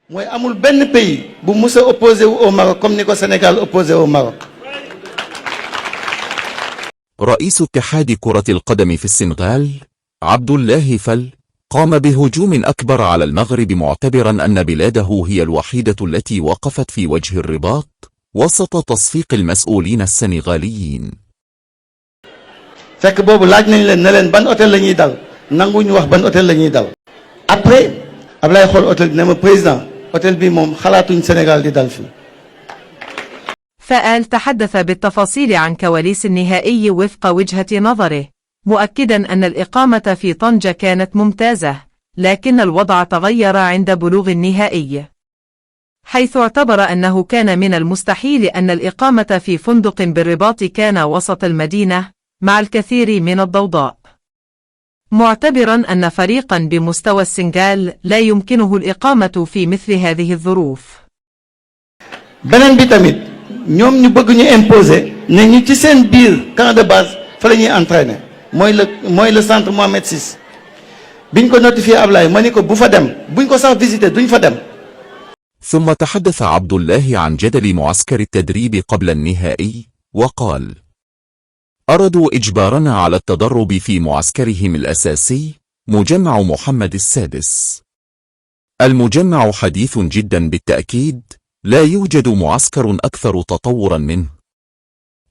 mooy amul benn pays bu mus a opposé au Maroc comme ni ko Sénégal opposé au Maroc. رئيس اتحاد كرة القدم في السنغال عبد الله فل قام بهجوم أكبر على المغرب معتبرا أن بلاده هي الوحيدة التي وقفت في وجه الرباط وسط تصفيق المسؤولين السنغاليين. fekk boobu laaj nañ leen ne leen ban hôtel la ñuy dal nanguñu wax ban hôtel la ñuy dal après Ablaye xool hôtel bi ne ma président hôtel bi moom xalaatuñ Sénégal di dal fii. فآل تحدث بالتفاصيل عن كواليس النهائي وفق وجهة نظره، مؤكدا أن الإقامة في طنجة كانت ممتازة، لكن الوضع تغير عند بلوغ النهائي، حيث اعتبر أنه كان من المستحيل أن الإقامة في فندق بالرباط كان وسط المدينة مع الكثير من الضوضاء، معتبرا أن فريقا بمستوى السنغال لا يمكنه الإقامة في مثل هذه الظروف. beneen bi tamit ñoom ñu bëgg ñu imposer ne ñu ci seen biir camp de base fa la ñuy entraîner mooy le centre Mohamed VI biñ ko notifié Ablaye ma ni ko bu fa dem buñ ko sax visiter duñ fa dem. ثم تحدث عبد الله عن جدل معسكر التدريب قبل النهائي وقال: أرادوا إجبارنا على التدرب في معسكرهم الأساسي مجمع محمد السادس. المجمع حديث جدا بالتأكيد، لا يوجد معسكر أكثر تطورا منه.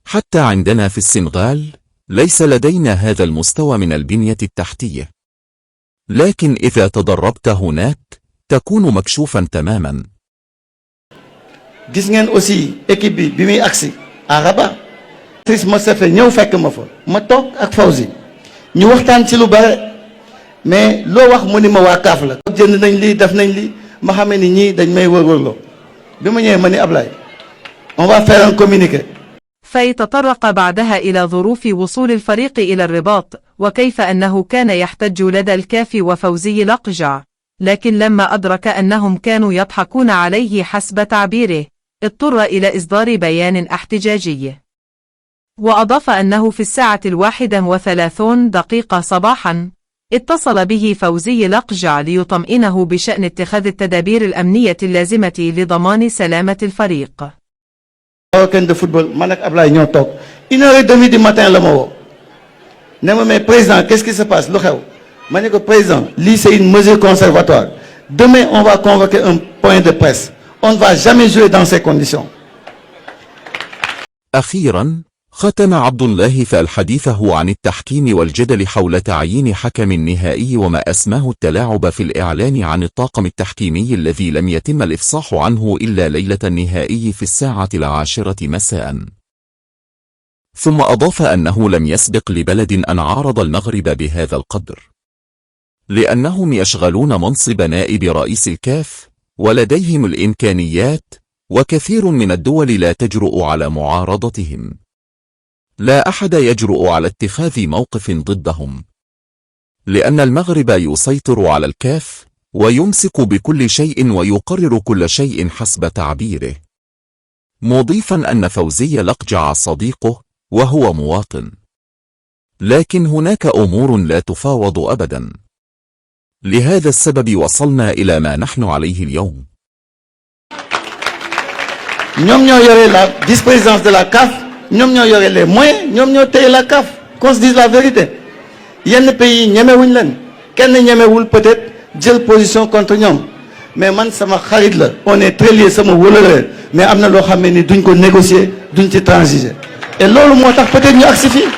حتى عندنا في السنغال ليس لدينا هذا المستوى من البنية التحتية، لكن إذا تدربت هناك تكون مكشوفا تماما. gis ngeen aussi équipe bi muy agsi à Rabat. Tris ma sefe ñëw fekk ma fa ma toog ak Fawzi ñu waxtaan ci lu bare mais loo wax mu ni ma waa kaaf la. jënd nañ lii def nañ lii ma xamee ni ñii dañ may wërwërloo bi ma ñëwee ma ni Ablaye on va faire un communiqué. فيتطرق بعدها إلى ظروف وصول الفريق إلى الرباط وكيف أنه كان يحتج لدى الكاف وفوزي لقجع، لكن لما أدرك أنهم كانوا يضحكون عليه حسب تعبيره اضطر إلى إصدار بيان احتجاجي. وأضاف أنه في 1:31 صباحا اتصل به فوزي لقجع ليطمئنه بشأن اتخاذ التدابير الأمنية اللازمة لضمان سلامة الفريق. Marocain de football man ak Ablaye ñoo toog 1h30 du matin la ma woo ne ma mais président qu'est-ce qui se passe lu xew ma ne ko président lii c'est une mesure conservatoire, demain on va convoquer un point de presse, on ne va jamais jouer dans ces conditions. أخيرا ختم عبد الله فال حديثه عن التحكيم والجدل حول تعيين حكم النهائي وما أسماه التلاعب في الإعلان عن الطاقم التحكيمي الذي لم يتم الإفصاح عنه إلا ليلة النهائي في 10:10 مساء. ثم أضاف أنه لم يسبق لبلد أن عارض المغرب بهذا القدر، لأنهم يشغلون منصب نائب رئيس الكاف ولديهم الإمكانيات، وكثير من الدول لا تجرؤ على معارضتهم. لا أحد يجرؤ على اتخاذ موقف ضدهم، لأن المغرب يسيطر على الكاف ويمسك بكل شيء ويقرر كل شيء حسب تعبيره، مضيفا أن فوزي لقجع صديقه وهو مواطن، لكن هناك أمور لا تفاوض أبدا. لهذا السبب وصلنا إلى ما نحن عليه اليوم. ñoom ñoo yore la vice-présidence de la CAF, ñoom ñoo yore les moyens, ñoom ñoo téye la CAF, qu'on se dise la vérité. yenn pays yi ñemewuñ leen, kenn ñemewul peut-être jël position contre ñoom, mais man sama xarit la, on est très liés, sama wëlëre, mais am na loo xam ne ni duñ ko négocier, duñ ci transiger, et loolu moo tax peut-être ñu agsi fii.